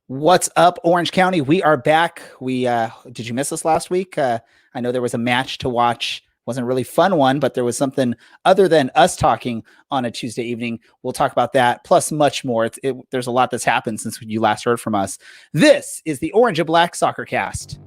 What's up, Orange County? We are back. We did you miss us last week? I know there was a match to watch. Wasn't a really fun one, but there was something other than us talking on a Tuesday evening. We'll talk about that, plus much more. There's a lot that's happened since you last heard from us. This is the Orange and Black Soccer Cast.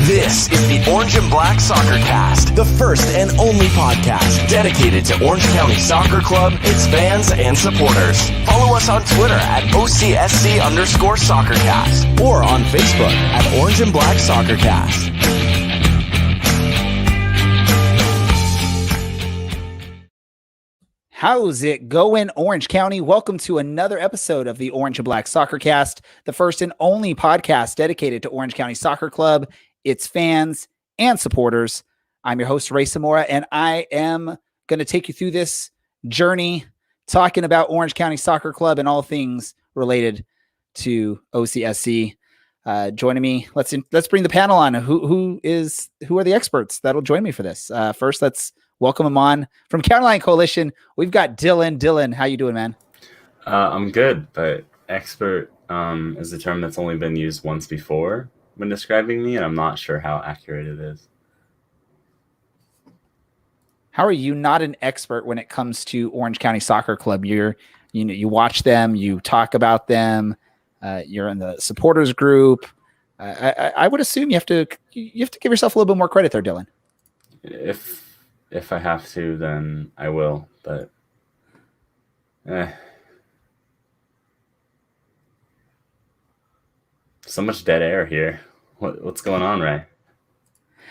This is the Orange and Black Soccer Cast, the first and only podcast dedicated to Orange County Soccer Club, its fans, and supporters. Follow us on Twitter at OCSC_SoccerCast or on Facebook at Orange and Black Soccer Cast. How's it going, Orange County? Welcome to another episode of the Orange and Black Soccer Cast, the first and only podcast dedicated to Orange County Soccer Club, its fans, and supporters. I'm your host, Ray Zamora, and I am going to take you through this journey talking about Orange County Soccer Club and all things related to OCSC. Joining me, let's bring the panel on. Who are the experts that'll join me for this? First, let's welcome them on from Caroline Coalition. We've got Dylan. Dylan, how you doing, man? I'm good, but expert is a term that's only been used once before when describing me, and I'm not sure how accurate it is. How are you not an expert when it comes to Orange County Soccer Club? You watch them, you talk about them, you're in the supporters group. I would assume you have to give yourself a little bit more credit there, Dylan. If I have to, then I will, but so much dead air here. What's going on, Ray?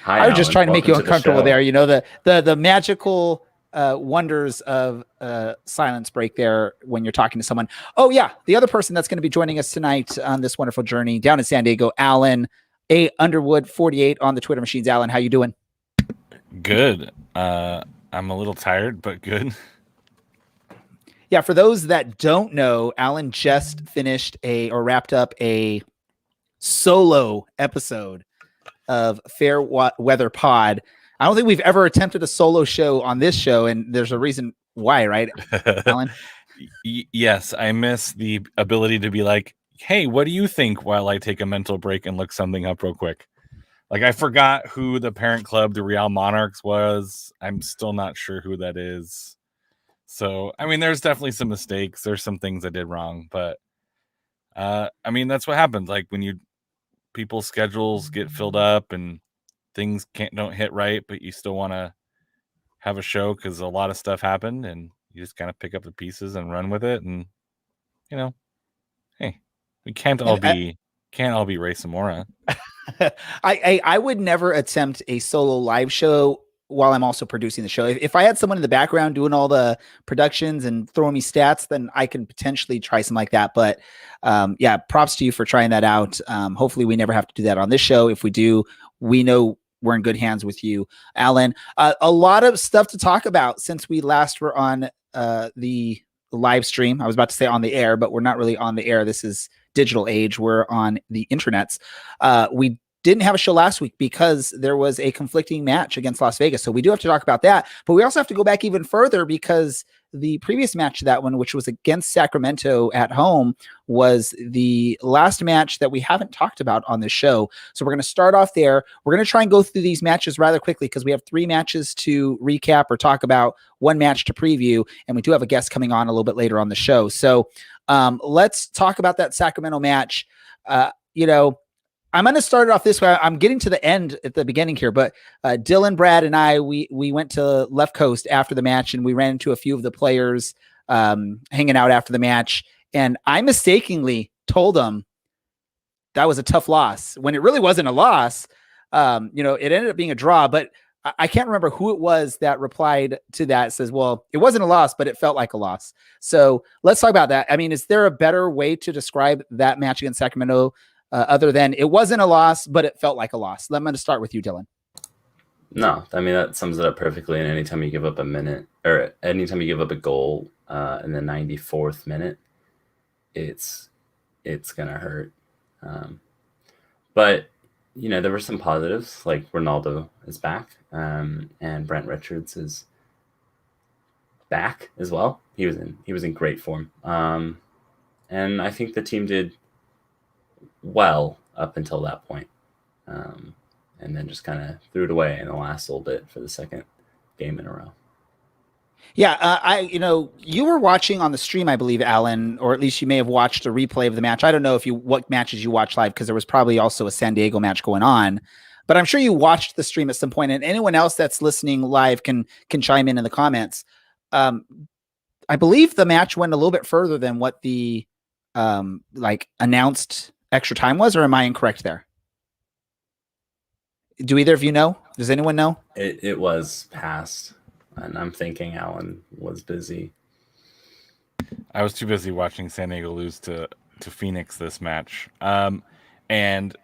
Hi, I was just trying to make you uncomfortable there. You know, the magical wonders of silence break there when you're talking to someone. Oh yeah, the other person that's going to be joining us tonight on this wonderful journey down in San Diego, Alan A. Underwood 48 on the Twitter machines. Alan, how you doing? Good. I'm a little tired, but good. Yeah, for those that don't know, Alan just wrapped up a solo episode of Fair Weather Pod. I don't think we've ever attempted a solo show on this show, and there's a reason why, right, Alan? Yes, I miss the ability to be like, hey, what do you think, while I take a mental break and look something up real quick? Like, I forgot who the parent club, the Real Monarchs, was. I'm still not sure who that is. So, I mean, there's definitely some mistakes. There's some things I did wrong. But, I mean, that's what happens. Like, when people's schedules get filled up and things don't hit right, but you still want to have a show because a lot of stuff happened, and you just kind of pick up the pieces and run with it. And, hey, we can't all be Ray Zamora. I would never attempt a solo live show while I'm also producing the show. If I had someone in the background doing all the productions and throwing me stats, then I can potentially try something like that. But yeah, props to you for trying that out. Hopefully we never have to do that on this show. If we do, we know we're in good hands with you, Alan. A lot of stuff to talk about since we last were on the live stream. I was about to say on the air, but we're not really on the air. This is digital age. We're on the internets. We didn't have a show last week because there was a conflicting match against Las Vegas. So we do have to talk about that, but we also have to go back even further because the previous match to that one, which was against Sacramento at home, was the last match that we haven't talked about on this show. So we're going to start off there. We're going to try and go through these matches rather quickly because we have 3 matches to recap or talk about, 1 match to preview, and we do have a guest coming on a little bit later on the show. So let's talk about that Sacramento match. I'm going to start it off this way. I'm getting to the end at the beginning here, but Dylan, Brad, and I, we went to Left Coast after the match, and we ran into a few of the players hanging out after the match. And I mistakenly told them that was a tough loss when it really wasn't a loss. It ended up being a draw, but I can't remember who it was that replied to that. It says, well, it wasn't a loss, but it felt like a loss. So let's talk about that. I mean, is there a better way to describe that match against Sacramento other than it wasn't a loss, but it felt like a loss? I'm going to start with you, Dylan. No, I mean that sums it up perfectly. And anytime you give up a minute, or anytime you give up a goal in the 94th minute, it's gonna hurt. Um, but there were some positives, like Ronaldo is back, and Brent Richards is back as well. He was in great form, and I think the team did well up until that point, and then just kind of threw it away in the last little bit for the second game in a row. Yeah, you were watching on the stream, I believe, Alan, or at least you may have watched a replay of the match. I don't know what matches you watched live because there was probably also a San Diego match going on, but I'm sure you watched the stream at some point. And anyone else that's listening live can chime in the comments. Um, I believe the match went a little bit further than what the announced extra time was, or am I incorrect there? Do either of you know? Does anyone know? It was past, and I'm thinking Alan was busy. I was too busy watching San Diego lose to Phoenix this match. And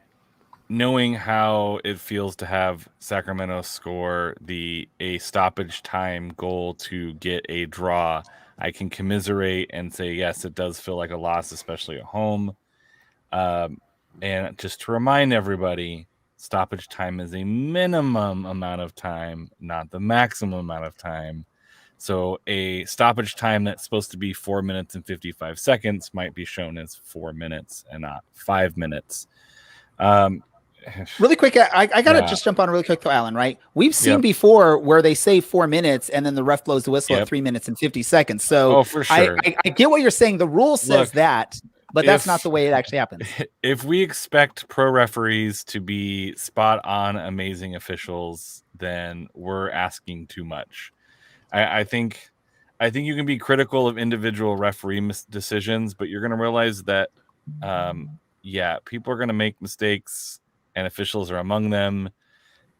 knowing how it feels to have Sacramento score a stoppage time goal to get a draw, I can commiserate and say, yes, it does feel like a loss, especially at home. And just to remind everybody, stoppage time is a minimum amount of time, not the maximum amount of time. So a stoppage time that's supposed to be 4 minutes and 55 seconds might be shown as 4 minutes and not 5 minutes. Really quick, I gotta just jump on really quick to Alan, right? We've seen before where they say 4 minutes and then the ref blows the whistle at 3 minutes and 50 seconds. So for sure. I get what you're saying. The rule says that, but that's not the way it actually happens. If we expect pro referees to be spot on, amazing officials, then we're asking too much. I think you can be critical of individual referee decisions, but you're going to realize that, people are going to make mistakes, and officials are among them.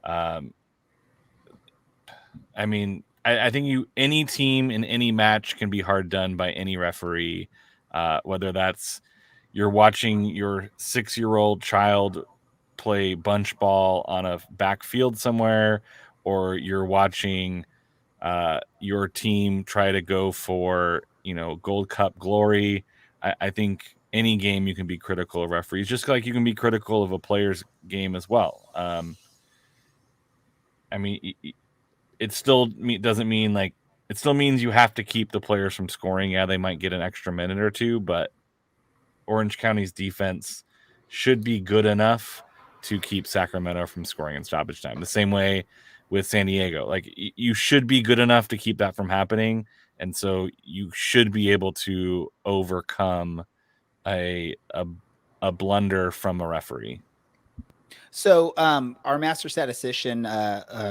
I think any team in any match can be hard done by any referee, whether that's you're watching your 6-year-old child play bunch ball on a backfield somewhere, or you're watching your team try to go for Gold Cup glory. I think any game you can be critical of referees, just like you can be critical of a player's game as well. It still doesn't mean it still means you have to keep the players from scoring. Yeah, they might get an extra minute or two, but Orange County's defense should be good enough to keep Sacramento from scoring in stoppage time. The same way with San Diego, you should be good enough to keep that from happening, and so you should be able to overcome a blunder from a referee. So our master statistician,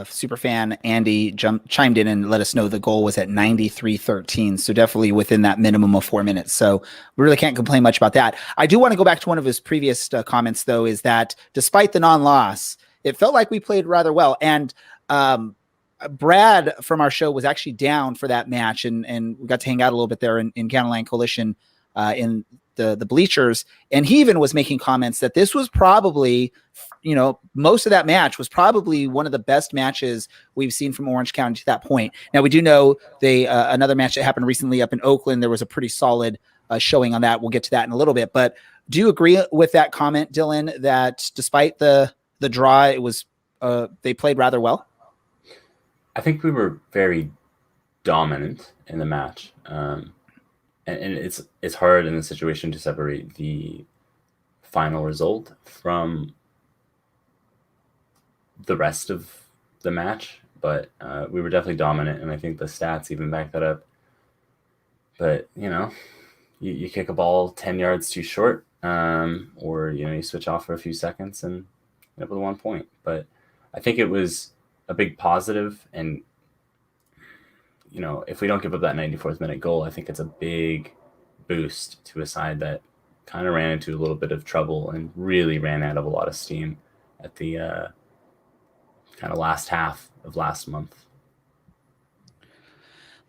super fan Andy chimed in and let us know the goal was at 93-13. So definitely within that minimum of 4 minutes. So we really can't complain much about that. I do want to go back to one of his previous comments, though, is that despite the non-loss, it felt like we played rather well. And Brad from our show was actually down for that match, and we got to hang out a little bit there in Counterline Coalition in the bleachers, and he even was making comments that this was probably, most of that match was probably one of the best matches we've seen from Orange County to that point. Now we do know another match that happened recently up in Oakland, there was a pretty solid showing on that. We'll get to that in a little bit, but do you agree with that comment, Dylan, that despite the draw, it was they played rather well? I think we were very dominant in the match. And it's hard in the situation to separate the final result from the rest of the match, but we were definitely dominant, and I think the stats even back that up. But you kick a ball 10 yards too short, or you switch off for a few seconds and end up with 1 point. But I think it was a big positive, and if we don't give up that 94th minute goal, I think it's a big boost to a side that kind of ran into a little bit of trouble and really ran out of a lot of steam at the kind of last half of last month.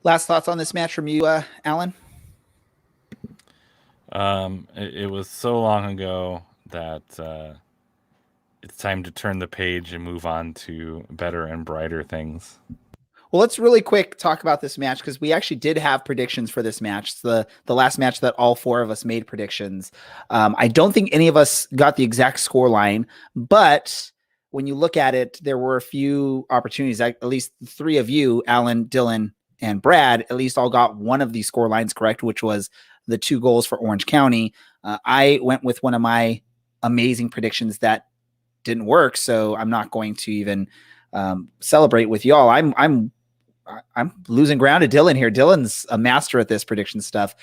Last thoughts on this match from you, Alan? It was so long ago that it's time to turn the page and move on to better and brighter things. Well, let's really quick talk about this match because we actually did have predictions for this match. It's the last match that all four of us made predictions. I don't think any of us got the exact score line, but when you look at it, there were a few opportunities. At least three of you, Alan, Dylan, and Brad, at least all got one of these score lines correct, which was the 2 goals for Orange County. I went with one of my amazing predictions that didn't work, so I'm not going to even celebrate with y'all. I'm losing ground to Dylan here. Dylan's a master at this prediction stuff.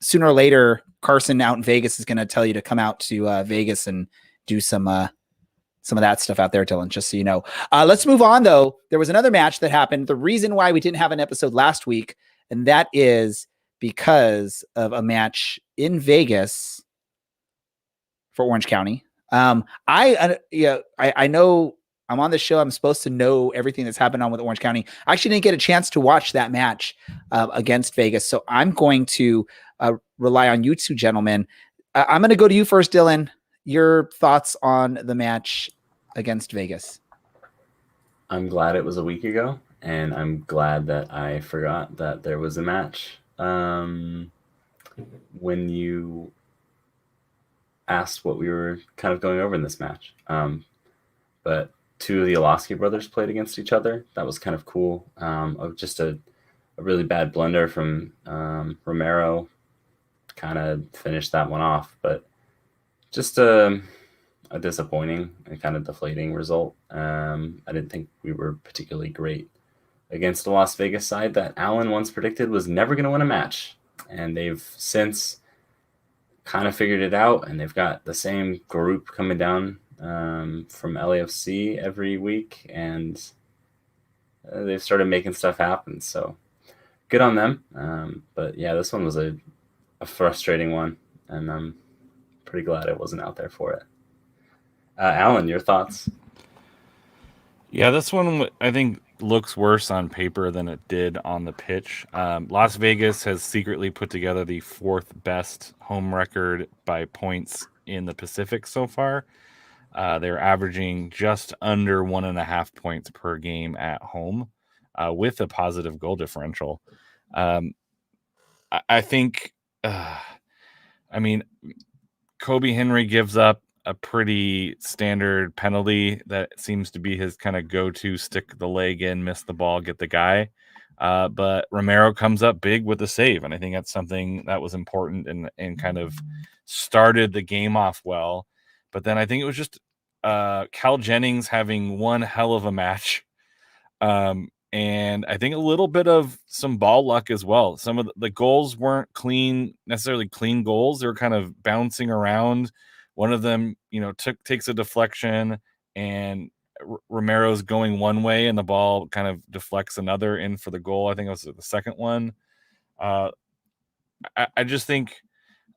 Sooner or later, Carson out in Vegas is going to tell you to come out to Vegas and do some of that stuff out there, Dylan, just so you know. Let's move on, though. There was another match that happened. The reason why we didn't have an episode last week, and that is because of a match in Vegas for Orange County. I know I'm on the show. I'm supposed to know everything that's happened on with Orange County. I actually didn't get a chance to watch that match against Vegas. So I'm going to rely on you two gentlemen. I'm going to go to you first, Dylan. Your thoughts on the match against Vegas? I'm glad it was a week ago, and I'm glad that I forgot that there was a match. When you asked what we were kind of going over in this match. But 2 of the Olaski brothers played against each other. That was kind of cool. Just a really bad blunder from Romero kind of finished that one off, but just a disappointing and kind of deflating result. I didn't think we were particularly great against the Las Vegas side that Alan once predicted was never going to win a match. And they've since kind of figured it out, and they've got the same group coming down from LAFC every week, and they've started making stuff happen. So good on them. But yeah, this one was a frustrating one, and I'm pretty glad I wasn't out there for it. Alan, your thoughts? Yeah, this one I think looks worse on paper than it did on the pitch. Las Vegas has secretly put together the 4th best home record by points in the Pacific so far. They're averaging just under 1.5 points per game at home with a positive goal differential. I think, Kobe Henry gives up a pretty standard penalty that seems to be his kind of go-to, stick the leg in, miss the ball, get the guy. But Romero comes up big with the save, and I think that's something that was important and kind of started the game off well. But then I think it was just Cal Jennings having one hell of a match. And I think a little bit of some ball luck as well. Some of the goals weren't necessarily clean goals. They were kind of bouncing around. One of them, takes a deflection, and Romero's going one way, and the ball kind of deflects another in for the goal. I think it was the second one. I just think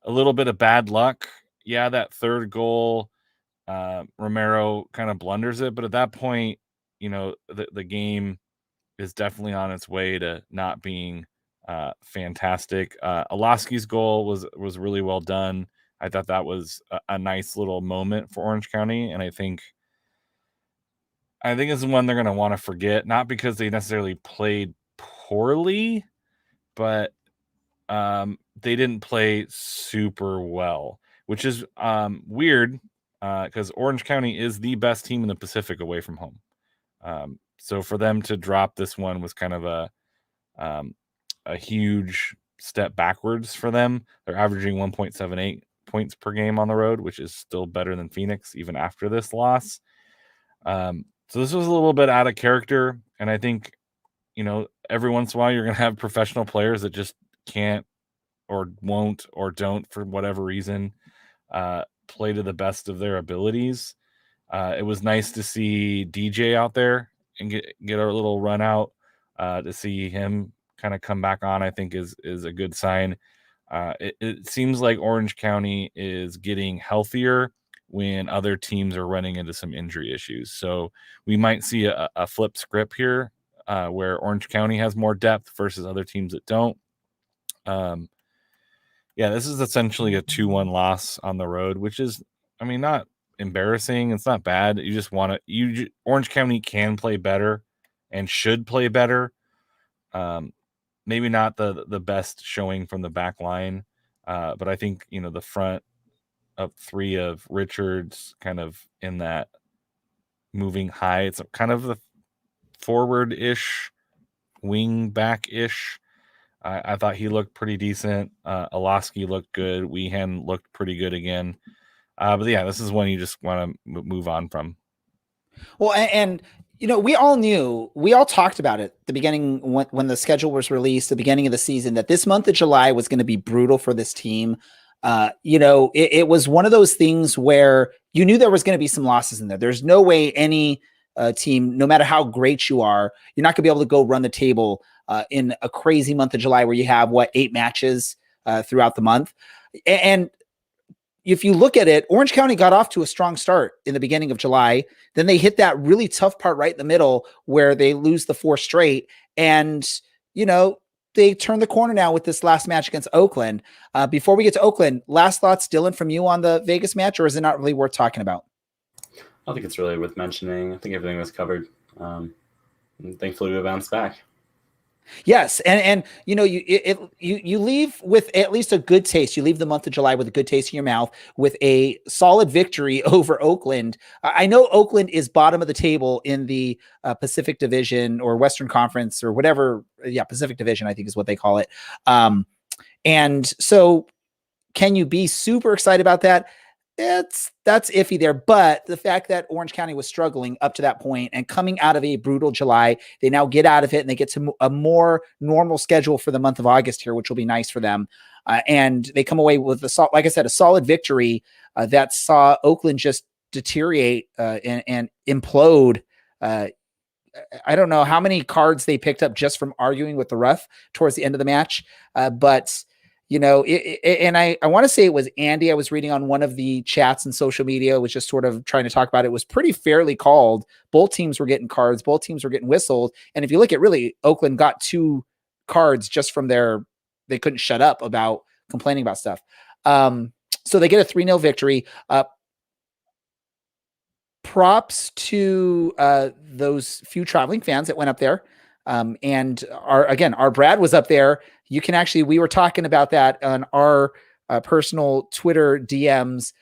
a little bit of bad luck. Yeah, that third goal, Romero kind of blunders it, but at that point, the game is definitely on its way to not being fantastic. Olaski's goal was really well done. I thought that was a nice little moment for Orange County, and I think this is one they're going to want to forget, not because they necessarily played poorly, but they didn't play super well, which is weird because Orange County is the best team in the Pacific away from home. So for them to drop this one was kind of a huge step backwards for them. They're averaging 1.78 points per game on the road, which is still better than Phoenix even after this loss. So this was a little bit out of character, and I think every once in a while you're going to have professional players that just can't or won't or don't, for whatever reason, play to the best of their abilities. It was nice to see DJ out there and get a little run out. To see him kind of come back on, I think is a good sign. It seems like Orange County is getting healthier when other teams are running into some injury issues. So we might see a flip script here where Orange County has more depth versus other teams that don't. This is essentially a 2-1 loss on the road, which is, not embarrassing. It's not bad. You just want to. Orange County can play better and should play better. Maybe not the best showing from the back line, but I think the front of three of Richards kind of in that moving high. It's kind of the forward-ish, wing back-ish. I thought he looked pretty decent. Alaski looked good. Weehan looked pretty good again. But yeah, this is one you just want to move on from. Well, and we all talked about it the beginning when the schedule was released, the beginning of the season, that this month of July was going to be brutal for this team. It was one of those things where you knew there was going to be some losses in there. There's no way any team, no matter how great you are, you're not going to be able to go run the table in a crazy month of July where you have 8 matches throughout the month. And if you look at it, Orange County got off to a strong start in the beginning of July. Then they hit that really tough part right in the middle where they lose the 4 straight. And, they turn the corner now with this last match against Oakland. Before we get to Oakland, last thoughts, Dylan, from you on the Vegas match, or is it not really worth talking about? I don't think it's really worth mentioning. I think everything was covered. And thankfully, we bounced back. Yes, and you leave with at least a good taste. You leave the month of July with a good taste in your mouth with a solid victory over Oakland. I know Oakland is bottom of the table in the Pacific Division or Western Conference or whatever. Yeah, Pacific Division, I think is what they call it. And so, can you be super excited about that? That's iffy there, but the fact that Orange County was struggling up to that point and coming out of a brutal July, they now get out of it and they get to a more normal schedule for the month of August here, which will be nice for them. And they come away with like I said, a solid victory that saw Oakland just deteriorate and implode. I don't know how many cards they picked up just from arguing with the ref towards the end of the match, but. And I want to say it was Andy I was reading on one of the chats and social media was just sort of trying to talk about it. It was pretty fairly called. Both teams were getting cards. Both teams were getting whistled. And if you look at really, Oakland got 2 cards just from they couldn't shut up about complaining about stuff. So they get a 3-0 victory. Props to those few traveling fans that went up there. And our Brad was up there. We were talking about that on our personal Twitter DMs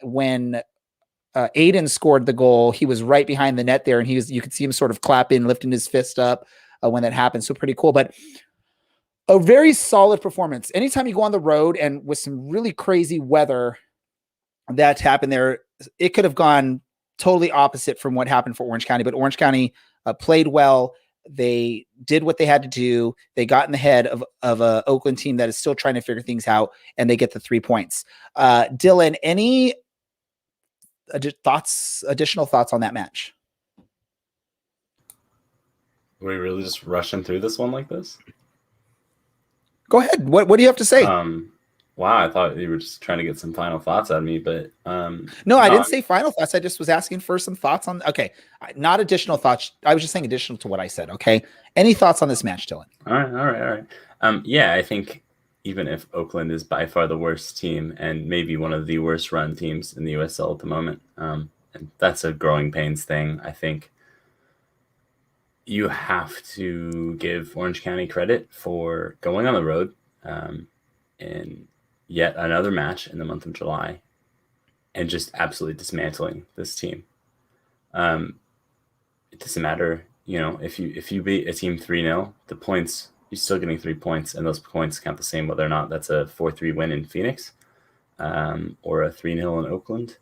when Aiden scored the goal. He was right behind the net there, and you could see him sort of clapping, lifting his fist up when that happened. So pretty cool, but a very solid performance. Anytime you go on the road and with some really crazy weather that happened there, it could have gone totally opposite from what happened for Orange County, but Orange County played well. They did what they had to do. They got in the head of a Oakland team that is still trying to figure things out, and they get the 3 points. Dylan, any additional thoughts on that match? Were we really just rushing through this one like this? Go ahead. What do you have to say? Wow, I thought you were just trying to get some final thoughts out of me, but no, I didn't say final thoughts. I just was asking for some thoughts on. Okay, not additional thoughts. I was just saying additional to what I said. Okay, any thoughts on this match, Dylan? All right. Yeah, I think even if Oakland is by far the worst team and maybe one of the worst run teams in the USL at the moment, and that's a growing pains thing. I think you have to give Orange County credit for going on the road in yet another match in the month of July and just absolutely dismantling this team. It doesn't matter, if you beat a team 3-0, the points, you're still getting 3 points, and those points count the same whether or not that's a 4-3 win in Phoenix, or a 3-0 in Oakland,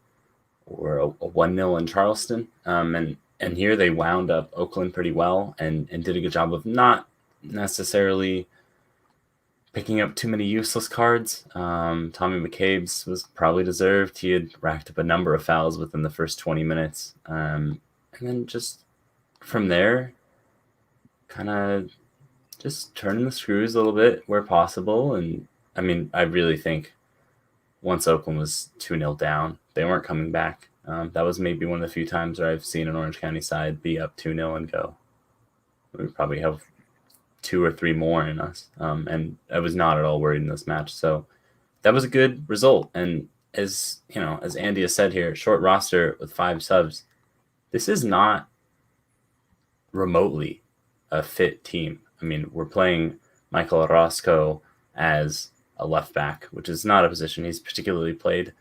or a 1-0 in Charleston. And here they wound up Oakland pretty well and did a good job of not necessarily picking up too many useless cards. Tommy McCabe's was probably deserved. He had racked up a number of fouls within the first 20 minutes. And then just from there, kind of just turning the screws a little bit where possible. And I mean, I really think once Oakland was 2-0 down, they weren't coming back. That was maybe one of the few times where I've seen an Orange County side be up 2-0 and go. We probably have 2 or 3 more in us. And I was not at all worried in this match. So that was a good result. And as you know, as Andy has said here, short roster with 5 subs. This is not remotely a fit team. I mean, we're playing Michael Orozco as a left back, which is not a position he's particularly played.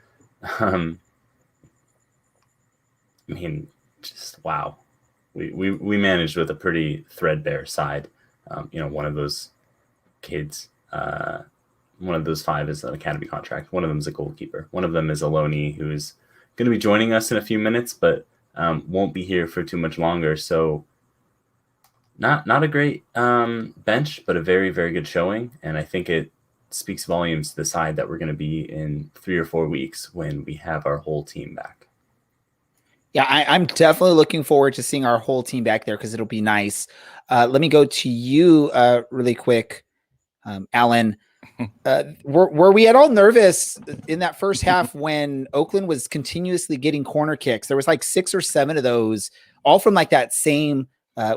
I mean, just wow. We managed with a pretty threadbare side. One of those kids, one of those 5 is an academy contract. One of them is a goalkeeper. One of them is Aloni, who is going to be joining us in a few minutes, but won't be here for too much longer. So not a great bench, but a very, very good showing. And I think it speaks volumes to the side that we're going to be in 3 or 4 weeks when we have our whole team back. Yeah, I'm definitely looking forward to seeing our whole team back there because it'll be nice. Let me go to you really quick, Alan. Were we at all nervous in that first half when Oakland was continuously getting corner kicks? There was like 6 or 7 of those, all from like that same,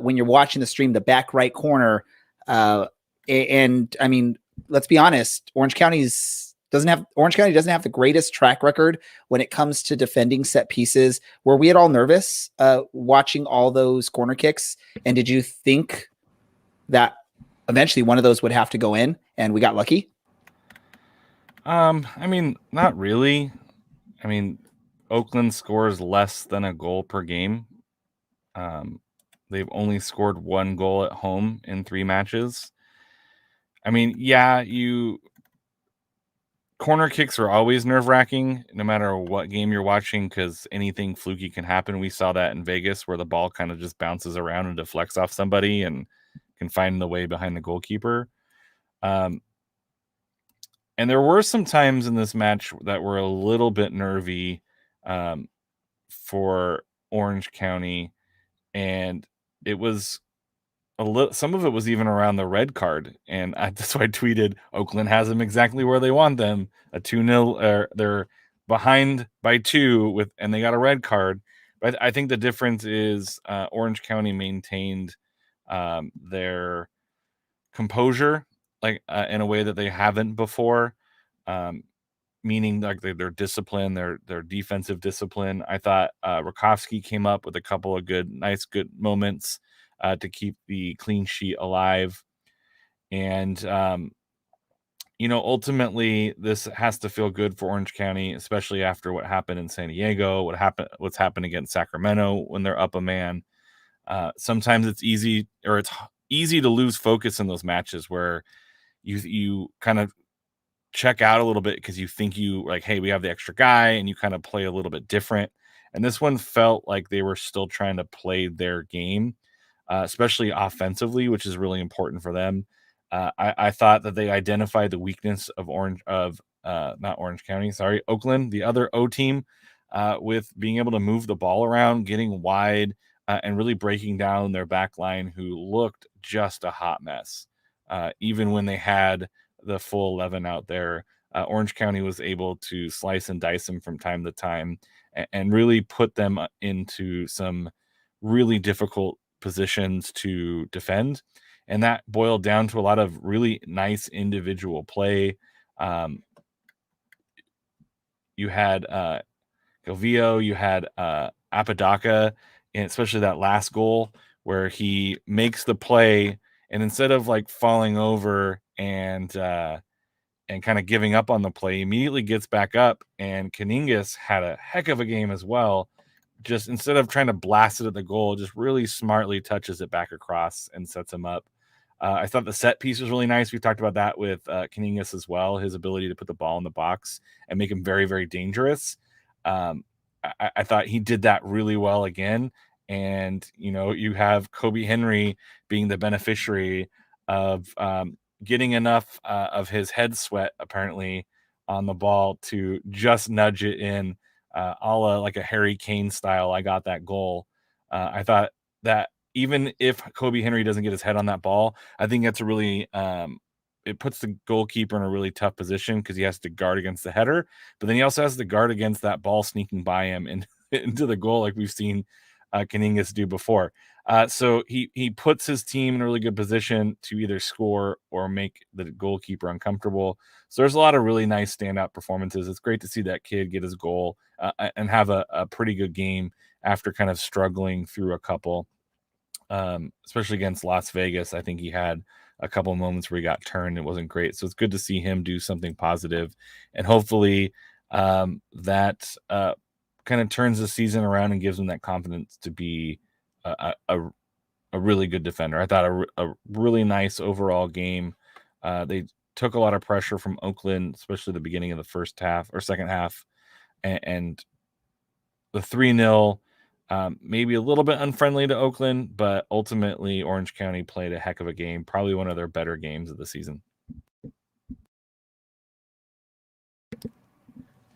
when you're watching the stream, the back right corner. And I mean, let's be honest, Orange County doesn't have the greatest track record when it comes to defending set pieces. Were we at all nervous watching all those corner kicks? And did you think that eventually one of those would have to go in and we got lucky? I mean, not really. I mean, Oakland scores less than a goal per game. They've only scored 1 goal at home in 3 matches. I mean, yeah, corner kicks are always nerve-wracking no matter what game you're watching because anything fluky can happen. We saw that in Vegas where the ball kind of just bounces around and deflects off somebody and can find the way behind the goalkeeper. And there were some times in this match that were a little bit nervy for Orange County, and it was some of it was even around the red card, and that's why I tweeted Oakland has them exactly where they want them, a 2-0, they're behind by 2 and they got a red card. But I think the difference is Orange County maintained their composure in a way that they haven't before, meaning like their discipline, their defensive discipline. I thought Rakowski came up with a couple of good moments to keep the clean sheet alive. And, ultimately this has to feel good for Orange County, especially after what happened in San Diego, what's happened against Sacramento when they're up a man. Sometimes it's easy to lose focus in those matches where you kind of check out a little bit because you think hey, we have the extra guy, and you kind of play a little bit different. And this one felt like they were still trying to play their game, especially offensively, which is really important for them. I thought that they identified the weakness of Oakland, the other O team, with being able to move the ball around, getting wide, and really breaking down their back line, who looked just a hot mess. Even when they had the full 11 out there, Orange County was able to slice and dice them from time to time and really put them into some really difficult positions to defend. And that boiled down to a lot of really nice individual play. You had Govio, you had Apodaca, and especially that last goal where he makes the play, and instead of falling over and kind of giving up on the play, immediately gets back up. And Kaningas had a heck of a game as well. Just instead of trying to blast it at the goal, just really smartly touches it back across and sets him up. I thought the set piece was really nice. We've talked about that with Kaningas as well, his ability to put the ball in the box and make him very, very dangerous. I thought he did that really well again. And, you have Kobe Henry being the beneficiary of getting enough of his head sweat, apparently, on the ball to just nudge it in, a la like a Harry Kane style. I got that goal. I thought that even if Kobe Henry doesn't get his head on that ball, I think that's a really it puts the goalkeeper in a really tough position because he has to guard against the header, but then he also has to guard against that ball sneaking by him and into the goal, like we've seen Kaningas do before. So he puts his team in a really good position to either score or make the goalkeeper uncomfortable. So there's a lot of really nice standout performances. It's great to see that kid get his goal and have a pretty good game after kind of struggling through a couple, especially against Las Vegas. I think he had a couple of moments where he got turned. It wasn't great. So it's good to see him do something positive, and hopefully that kind of turns the season around and gives him that confidence to be a really good defender. I thought a really nice overall game. They took a lot of pressure from Oakland, especially the beginning of the first half or second half, and the 3-0 maybe a little bit unfriendly to Oakland, but ultimately Orange County played a heck of a game, probably one of their better games of the season.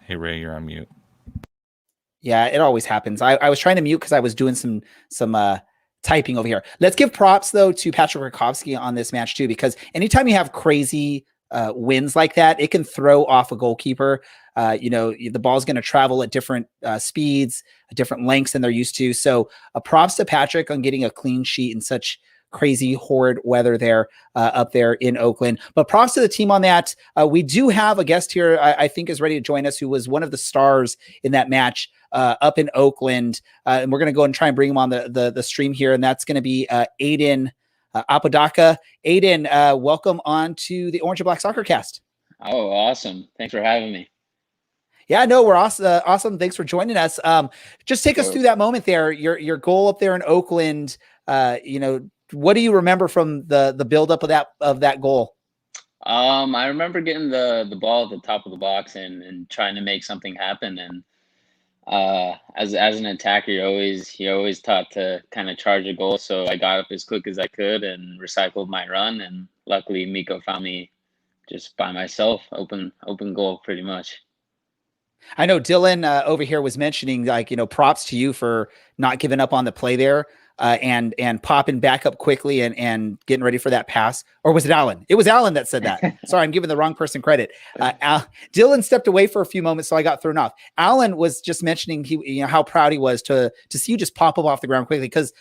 Hey Ray, you're on mute. Yeah, it always happens. I was trying to mute because I was doing some typing over here. Let's give props though to Patrick Rakowski on this match too, because anytime you have crazy wins like that, it can throw off a goalkeeper. The ball's going to travel at different speeds, different lengths than they're used to. So props to Patrick on getting a clean sheet in such crazy, horrid weather there up there in Oakland. But props to the team on that. We do have a guest here, I think is ready to join us, who was one of the stars in that match up in Oakland. And we're going to go and try and bring him on the stream here. And that's going to be Aiden Apodaca. Aiden, welcome on to the Orange and Black Soccer Cast. Oh, awesome. Thanks for having me. Yeah, no, we're awesome. Awesome. Thanks for joining us. Just take us through that moment there. Your goal up there in Oakland, what do you remember from the buildup of that goal? I remember getting the ball at the top of the box and trying to make something happen. And as an attacker, you're always taught to kind of charge a goal. So I got up as quick as I could and recycled my run. And luckily, Miko found me just by myself, open goal, pretty much. I know Dylan over here was mentioning, props to you for not giving up on the play there. And popping back up quickly and getting ready for that pass. Or was it Alan? It was Alan that said that. Sorry, I'm giving the wrong person credit. Dylan stepped away for a few moments, so I got thrown off. Alan was just mentioning how proud he was to see you just pop up off the ground quickly because,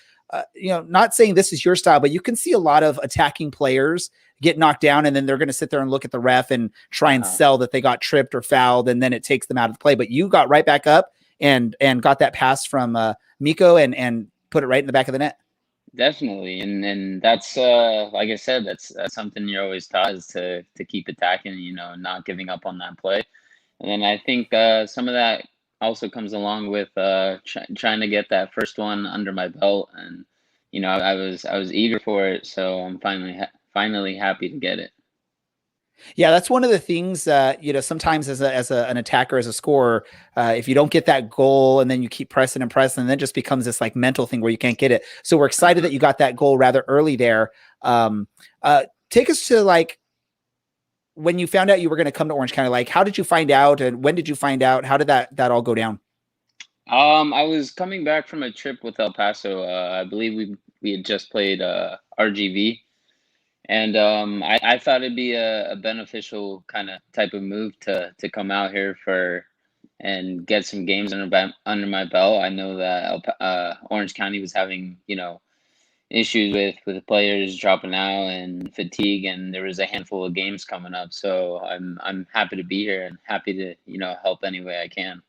not saying this is your style, but you can see a lot of attacking players get knocked down and then they're going to sit there and look at the ref and try and sell that they got tripped or fouled, and then it takes them out of the play. But you got right back up and got that pass from Miko and put it right in the back of the net. Definitely. And that's, like I said, that's something you're always taught is to keep attacking, not giving up on that play. And then I think some of that also comes along with trying to get that first one under my belt. And, I was eager for it. So I'm finally happy to get it. Yeah, that's one of the things, sometimes as an attacker, as a scorer, if you don't get that goal and then you keep pressing and pressing, and then it just becomes this like mental thing where you can't get it. So we're excited that you got that goal rather early there. Take us to when you found out you were going to come to Orange County, how did you find out and when did you find out? How did that all go down? I was coming back from a trip with El Paso. I believe we had just played RGV. And I thought it'd be a beneficial kind of type of move to come out here and get some games under my belt. I know that Orange County was having issues with the players dropping out and fatigue, and there was a handful of games coming up. So I'm happy to be here and happy to help any way I can.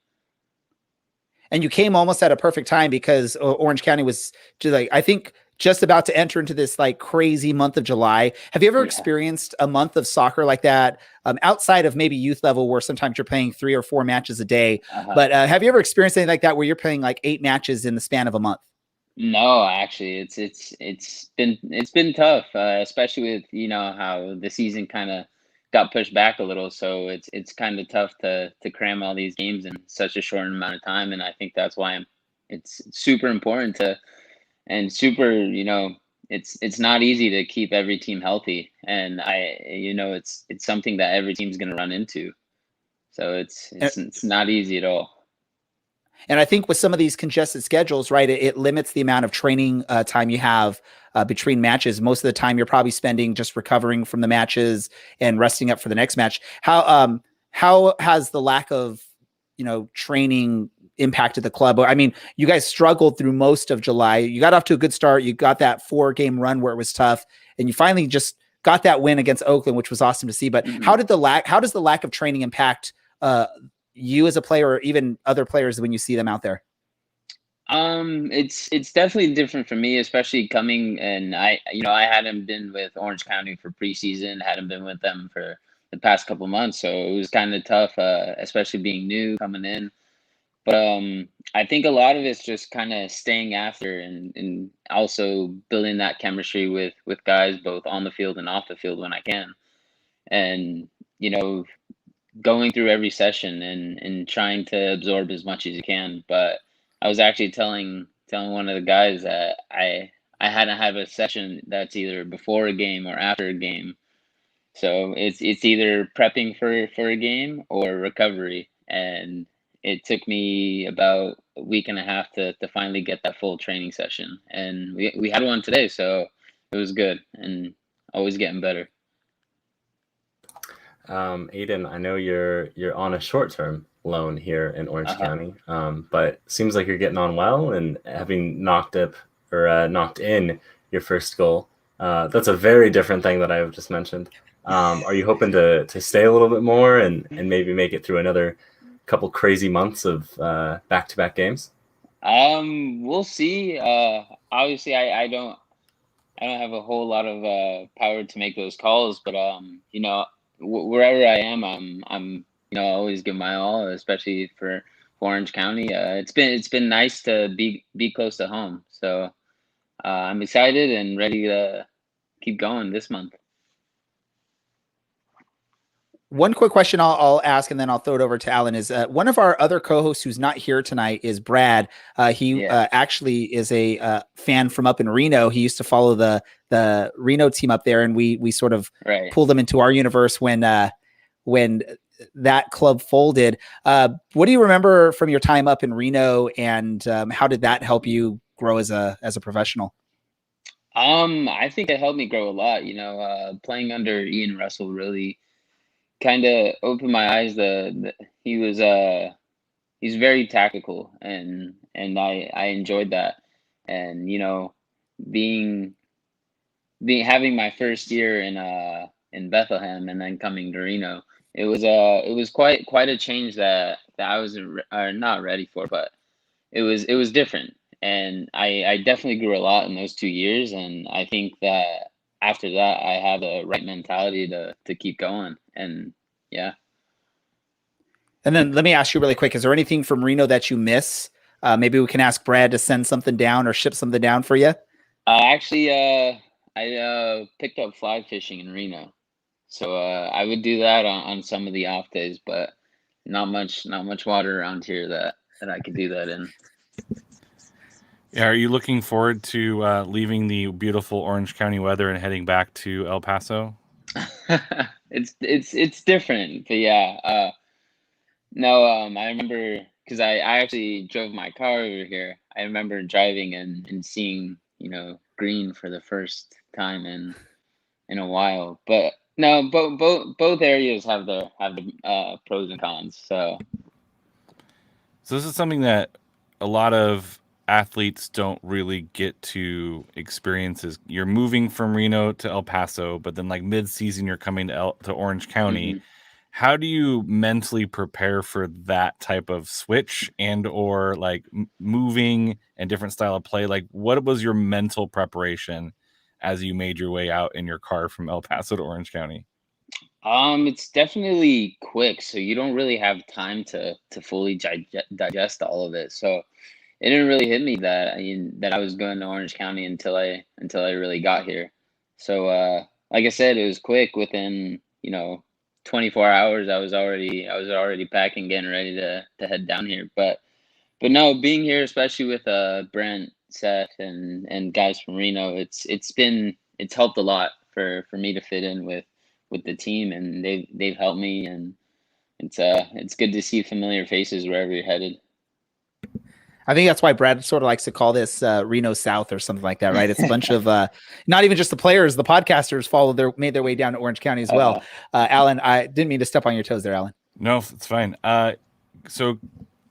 And you came almost at a perfect time because Orange County was just about to enter into this crazy month of July. Have you ever experienced a month of soccer like that outside of maybe youth level where sometimes you're playing 3 or 4 matches a day? But have you ever experienced anything like that where you're playing 8 matches in the span of a month? No, actually, it's been tough, especially with how the season kind of got pushed back a little. So it's kind of tough to cram all these games in such a short amount of time, and I think that's why it's super important and super, it's not easy to keep every team healthy. And it's something that every team's going to run into. So it's not easy at all. And I think with some of these congested schedules, right, it limits the amount of training time you have between matches. Most of the time you're probably spending just recovering from the matches and resting up for the next match. How has the lack of, training impacted the club. I mean, you guys struggled through most of July. You got off to a good start. You got that 4-game run where it was tough, and you finally just got that win against Oakland, which was awesome to see. But how does the lack of training impact you as a player, or even other players when you see them out there? It's definitely different for me, especially coming, and I hadn't been with Orange County for preseason, hadn't been with them for the past couple months, so it was kind of tough, especially being new coming in. But I think a lot of it's just kind of staying after, and also building that chemistry with guys both on the field and off the field when I can, and going through every session and trying to absorb as much as you can. But I was actually telling one of the guys that I hadn't had a session that's either before a game or after a game. So it's either prepping for a game or recovery. And it took me about a week and a half to finally get that full training session. And we had one today, so it was good and always getting better. Aiden, I know you're on a short-term loan here in Orange County, but seems like you're getting on well, and having knocked in your first goal. That's a very different thing that I've just mentioned. Are you hoping to stay a little bit more and maybe make it through another couple crazy months of back-to-back games? We'll see. Obviously, I don't have a whole lot of power to make those calls, but wherever I am, I'm always give my all, especially for Orange County. It's been nice to be close to home, so I'm excited and ready to keep going this month. One quick question I'll ask, and then I'll throw it over to Alan, is one of our other co-hosts who's not here tonight is Brad. He actually is a fan from up in Reno. He used to follow the Reno team up there, and we sort of pulled him into our universe when that club folded. What do you remember from your time up in Reno, and how did that help you grow as a professional? I think it helped me grow a lot. Playing under Ian Russell really kind of opened my eyes. He's very tactical, and I enjoyed that. And having my first year in Bethlehem and then coming to Reno, it was quite a change that I was not ready for, but it was different, and I definitely grew a lot in those 2 years, and I think that after that I had the right mentality to keep going. And yeah. And then let me ask you really quick, is there anything from Reno that you miss? Maybe we can ask Brad to send something down or ship something down for you. Actually, I picked up fly fishing in Reno, so I would do that on some of the off days, but not much water around here that I could do that in. Yeah, are you looking forward to leaving the beautiful Orange County weather and heading back to El Paso? It's different, but yeah. No, I remember, because I actually drove my car over here. I remember driving and seeing green for the first time in a while. But no, both areas have the pros and cons. So this is something that a lot of athletes don't really get to experience. Is you're moving from Reno to El Paso, but then like mid-season you're coming to Orange County. Mm-hmm. How do you mentally prepare for that type of switch and or like moving and different style of play? Like, what was your mental preparation as you made your way out in your car from El Paso to Orange County? It's definitely quick, so you don't really have time to fully digest all of it. So it didn't really hit me that I was going to Orange County until I really got here. So like I said, it was quick. Within 24 hours, I was already packing, getting ready to head down here. But no, being here, especially with Brent, Seth, and guys from Reno, it's helped a lot for me to fit in with the team, and they've helped me, and it's good to see familiar faces wherever you're headed. I think that's why Brad sort of likes to call this Reno South or something like that, right? It's a bunch of not even just the players, the podcasters made their way down to Orange County as well. Alan, I didn't mean to step on your toes there, Alan. No, it's fine. So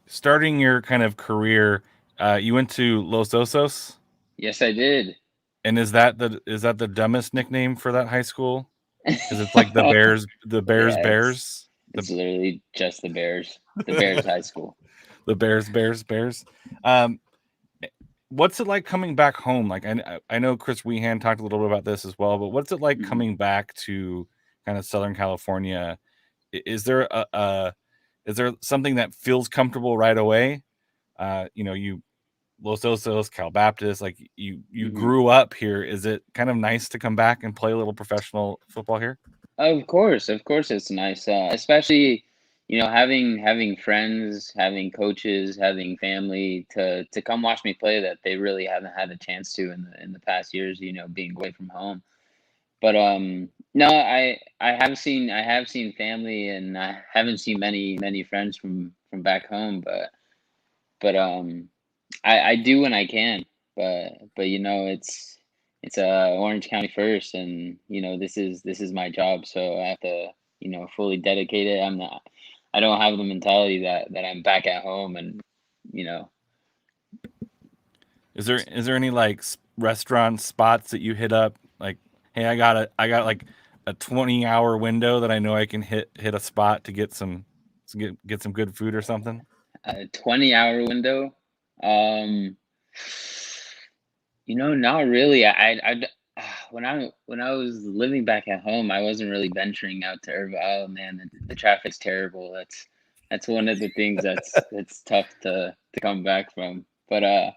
starting your kind of career, you went to Los Osos, Yes, I did. and is that the dumbest nickname for that high school? Because it's like the Bears, Yeah, Bears, it's literally just the Bears. The Bears High School. the Bears. What's it like coming back home? Like I know Chris Wehan talked a little bit about this as well, but what's it like Mhm. coming back to kind of Southern California? Is there is there something that feels comfortable right away? You Los Osos, Cal Baptist, like you Mhm. grew up here. Is it kind of nice to come back and play a little professional football here? Of course, it's nice, especially having friends, having coaches, having family to come watch me play that they really haven't had a chance to in the past years. Being away from home. But no, I have seen family, and I haven't seen many friends from back home. But I do when I can. But it's Orange County first, and this is my job, so I have to fully dedicate it. I don't have the mentality that I'm back at home, and you know Is there any like restaurant spots that you hit up? Like, hey, I got like a 20-hour window that I know I can hit a spot to get get some good food or something. a 20-hour window. Um, not really. When I was living back at home, I wasn't really venturing out to Irvine. Oh man, the traffic's terrible. That's one of the things that's tough to come back from. But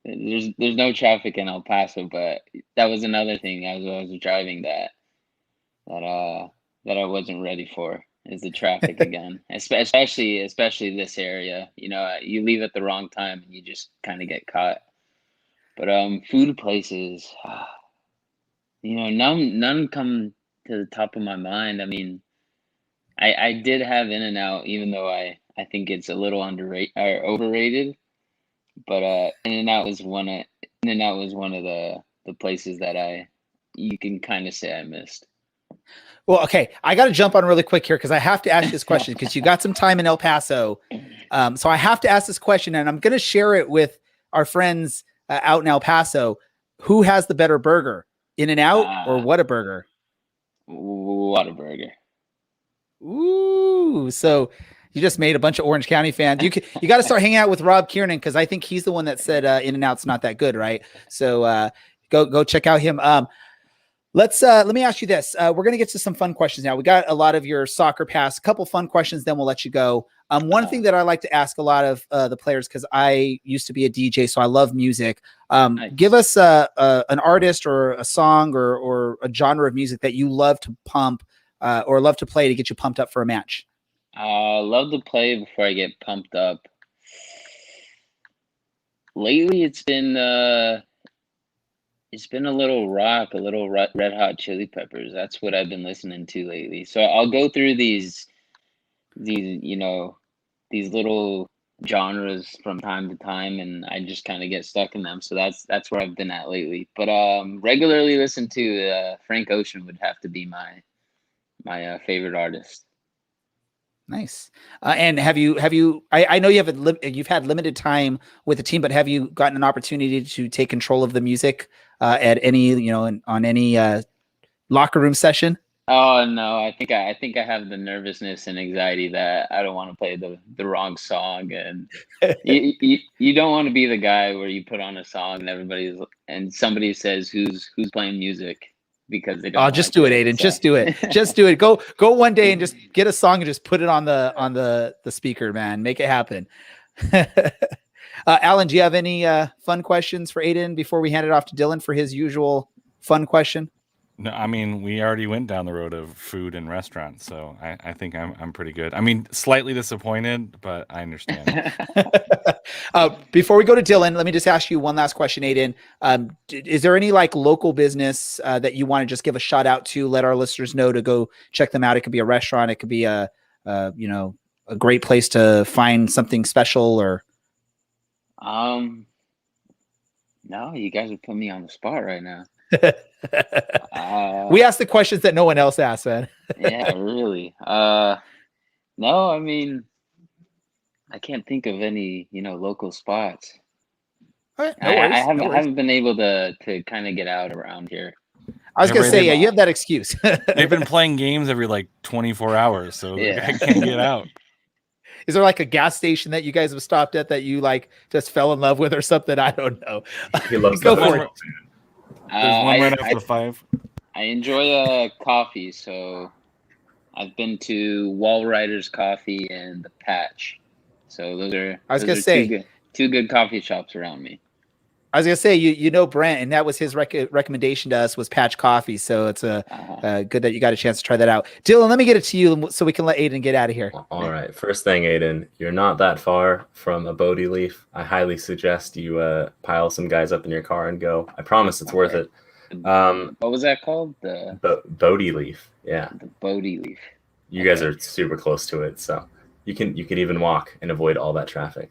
there's no traffic in El Paso, but that was another thing as I was driving that uh that I wasn't ready for, is the traffic again. Especially this area. You leave at the wrong time and you just kind of get caught. But food places, none come to the top of my mind. I mean, I did have In-N-Out, even though I think it's a little underrated or overrated. But In-N-Out was one of the places that you can kind of say I missed. Well, okay, I got to jump on really quick here because I have to ask this question because you got some time in El Paso. So I have to ask this question, and I'm going to share it with our friends out in El Paso. Who has the better burger, In-N-Out or Whataburger? Whataburger. Ooh, so you just made a bunch of Orange County fans. You got to start hanging out with Rob Kiernan because I think he's the one that said In-N-Out's not that good, right? So go check out him. Let me ask you this. We're gonna get to some fun questions now. We got a lot of your soccer pass, a couple fun questions, then we'll let you go. One thing that I like to ask a lot of the players, because I used to be a DJ, so I love music. Nice. Give us an artist or a song or a genre of music that you love to pump or love to play to get you pumped up for a match. Love to play before I get pumped up. Lately, it's been a little rock, a little Red Hot Chili Peppers. That's what I've been listening to lately. So I'll go through these little genres from time to time, and I just kind of get stuck in them. So that's where I've been at lately. But regularly listen to Frank Ocean would have to be my favorite artist. Nice. And have you? I know you've had limited time with the team, but have you gotten an opportunity to take control of the music at any on any locker room session? Oh no, I think I have the nervousness and anxiety that I don't want to play the wrong song, and you don't want to be the guy where you put on a song and somebody says who's playing music because they don't. Oh, just do it, Aiden. Just do it. Just do it. Go one day and just get a song and just put it on the speaker, man. Make it happen. Alan, do you have any fun questions for Aiden before we hand it off to Dylan for his usual fun question? No, I mean, we already went down the road of food and restaurants, so I think I'm pretty good. I mean, slightly disappointed, but I understand. Before we go to Dylan, let me just ask you one last question, Aiden. Is there any like local business that you want to just give a shout out to? Let our listeners know to go check them out. It could be a restaurant. It could be a great place to find something special or. No, you guys are putting me on the spot right now. We ask the questions that no one else asks, man. Yeah, really. No, I mean, I can't think of any, local spots. All right, no I worries. haven't No I worries. haven't been able to kind of get out around here. I was gonna Everybody- say, yeah, you have that excuse. They've been playing games every like 24 hours, so the Yeah. guy can't get out. Is there like a gas station that you guys have stopped at that you like just fell in love with or something? I don't know. He loves Go the for football. it. There's one right I after 5. I enjoy coffee, so I've been to Wall Riders Coffee and the Patch. So I was those gonna are say, two good coffee shops around me. you know Brent, and that was his recommendation to us was Patch Coffee. So it's good that you got a chance to try that out. Dylan, let me get it to you so we can let Aiden get out of here. All right. First thing, Aiden, you're not that far from a Bodhi leaf. I highly suggest you pile some guys up in your car and go. I promise it's worth it. What was that called? The Bodhi leaf. Yeah. the Bodhi leaf. You guys are super close to it, so you can even walk and avoid all that traffic.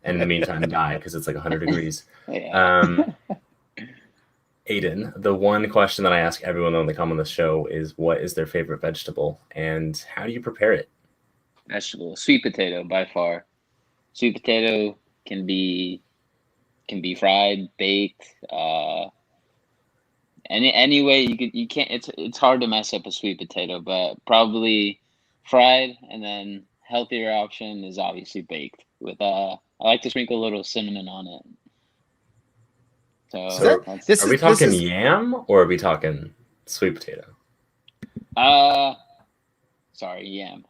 And in the meantime, die because it's like 100 degrees. Yeah. Aiden, the one question that I ask everyone when they come on the show is, what is their favorite vegetable and how do you prepare it? Vegetable, sweet potato by far. Sweet potato can be fried, baked, any way you can't. It's hard to mess up a sweet potato, but probably fried, and then healthier option is obviously baked with I like to sprinkle a little cinnamon on it. So that's are we talking yam or are we talking sweet potato? sorry, yam.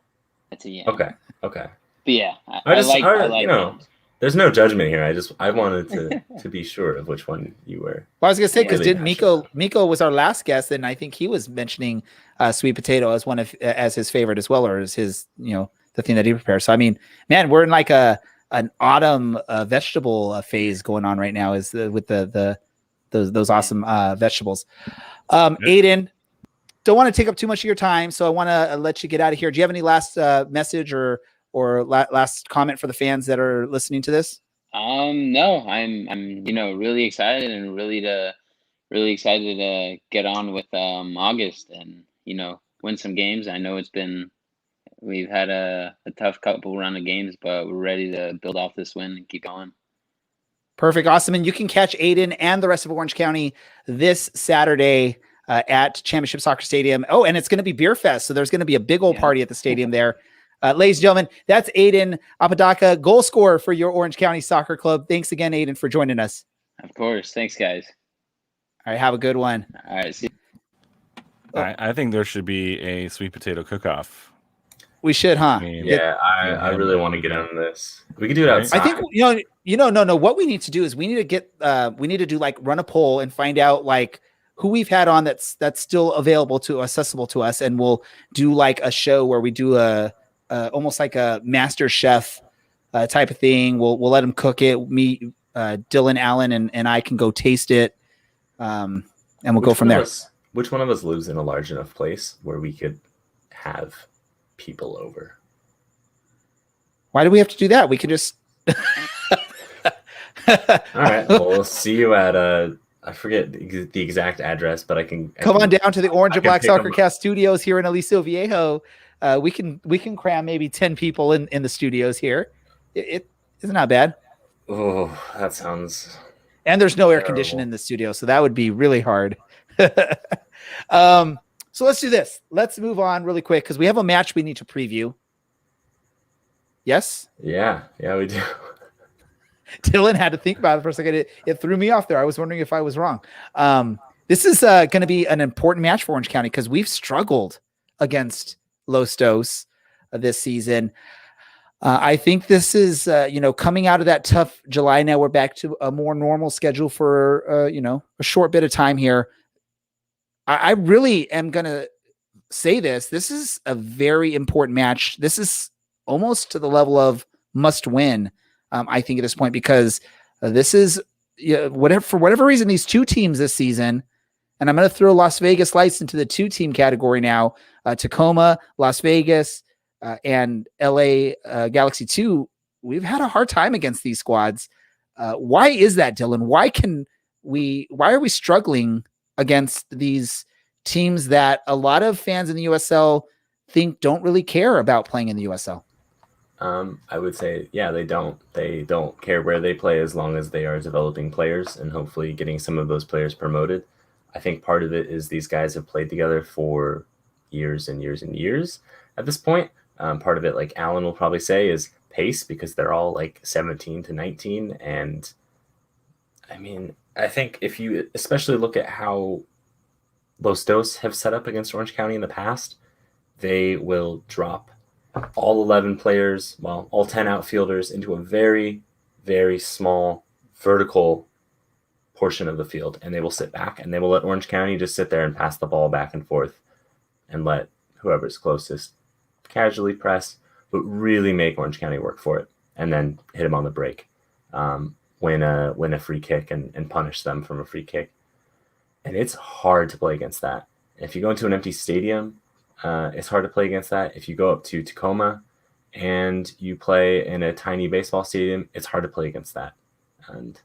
That's a yam. Okay. But yeah, I like yams. There's no judgment here. I wanted to be sure of which one you were. Well, I was gonna say because Really didn't Miko was our last guest, and I think he was mentioning sweet potato as one of as his favorite as well, or as his the thing that he prepares. So I mean, man, we're in like an autumn vegetable phase going on right now. Is with those awesome vegetables. Aiden, don't want to take up too much of your time, so I want to let you get out of here. Do you have any last message or last comment for the fans that are listening to this? No, I'm really excited and really excited to get on with August and win some games. I know we've had a tough couple run of games, but we're ready to build off this win and keep going. Perfect. Awesome. And you can catch Aiden and the rest of Orange County this Saturday at Championship Soccer Stadium. Oh, and it's going to be Beer Fest. So there's going to be a big old party at the stadium there. Ladies and gentlemen, that's Aiden Apodaca, goal scorer for your Orange County Soccer Club. Thanks again, Aiden, for joining us. Of course. Thanks, guys. All right. Have a good one. All right. See you. I think there should be a sweet potato cook-off. We should, huh? Yeah, I really want to get on this. We could do it outside. I think no. What we need to do is we need to do like run a poll and find out like who we've had on that's still accessible to us, and we'll do like a show where we do a almost like a Master Chef type of thing. We'll let them cook it. Me, Dylan, Allen, and I can go taste it, and we'll go from there. Which one of us lives in a large enough place where we could have people over? Why do we have to do that? We could just. All right. Well, we'll see you at I forget the exact address, but I can come on down to the Orange and Black Soccer Cast studios here in Aliso Viejo. We can cram maybe 10 people in the studios here. It isn't not bad. Oh, that sounds. And there's no air terrible. conditioning in the studio, so that would be really hard. So let's do this. Let's move on really quick because we have a match we need to preview. Yes? Yeah, we do. Dylan had to think about it for a second. It threw me off there. I was wondering if I was wrong. This is going to be an important match for Orange County because we've struggled against Los Dos this season. I think this is, coming out of that tough July. Now we're back to a more normal schedule for, a short bit of time here. I really am going to say this. This is a very important match. This is almost to the level of must win, I think, at this point, because this is for whatever reason, these two teams this season, and I'm going to throw Las Vegas Lights into the two-team category now, Tacoma, Las Vegas, and LA Galaxy 2, we've had a hard time against these squads. Why is that, Dylan? Why are we struggling against these teams that a lot of fans in the USL think don't really care about playing in the USL? I would say, yeah, they don't. They don't care where they play as long as they are developing players and hopefully getting some of those players promoted. I think part of it is these guys have played together for years and years and years at this point. Part of it, like Alan will probably say, is pace because they're all like 17 to 19. And I mean, I think if you especially look at how Los Dos have set up against Orange County in the past, they will drop all 11 players, well, all 10 outfielders into a very, very small vertical portion of the field, and they will sit back and they will let Orange County just sit there and pass the ball back and forth and let whoever's closest casually press, but really make Orange County work for it and then hit them on the break, win a free kick and punish them from a free kick. And it's hard to play against that. If you go into an empty stadium, it's hard to play against that. If you go up to Tacoma and you play in a tiny baseball stadium, it's hard to play against that. And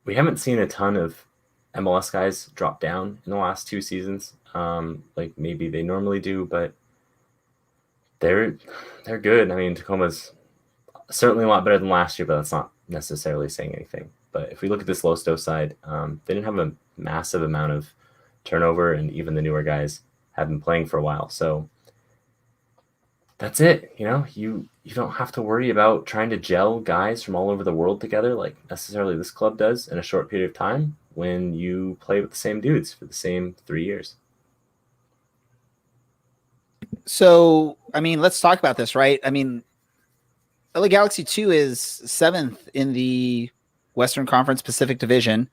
we haven't seen a ton of MLS guys drop down in the last 2 seasons, like maybe they normally do, but they're good. I mean, Tacoma's certainly a lot better than last year, but that's not necessarily saying anything. But if we look at this Los Dos side, they didn't have a massive amount of turnover, and even the newer guys have been playing for a while. So that's it. You don't have to worry about trying to gel guys from all over the world together like necessarily this club does in a short period of time when you play with the same dudes for the same 3 years. So, I mean, let's talk about this, right? I mean, LA Galaxy 2 is 7th in the Western Conference Pacific Division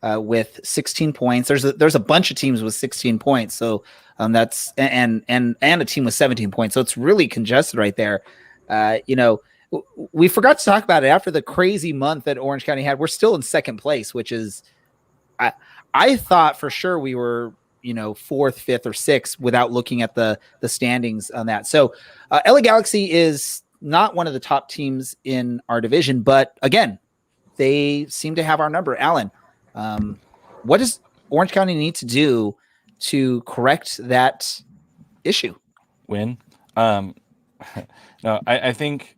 with 16 points. There's a bunch of teams with 16 points. So that's and a team with 17 points. So it's really congested right there. We forgot to talk about it after the crazy month that Orange County had. We're still in second place, which is I thought for sure we were 4th, 5th, or 6th without looking at the standings on that. So LA Galaxy is not one of the top teams in our division, but again, they seem to have our number. Alan, what does Orange County need to do to correct that issue? Win. No, I think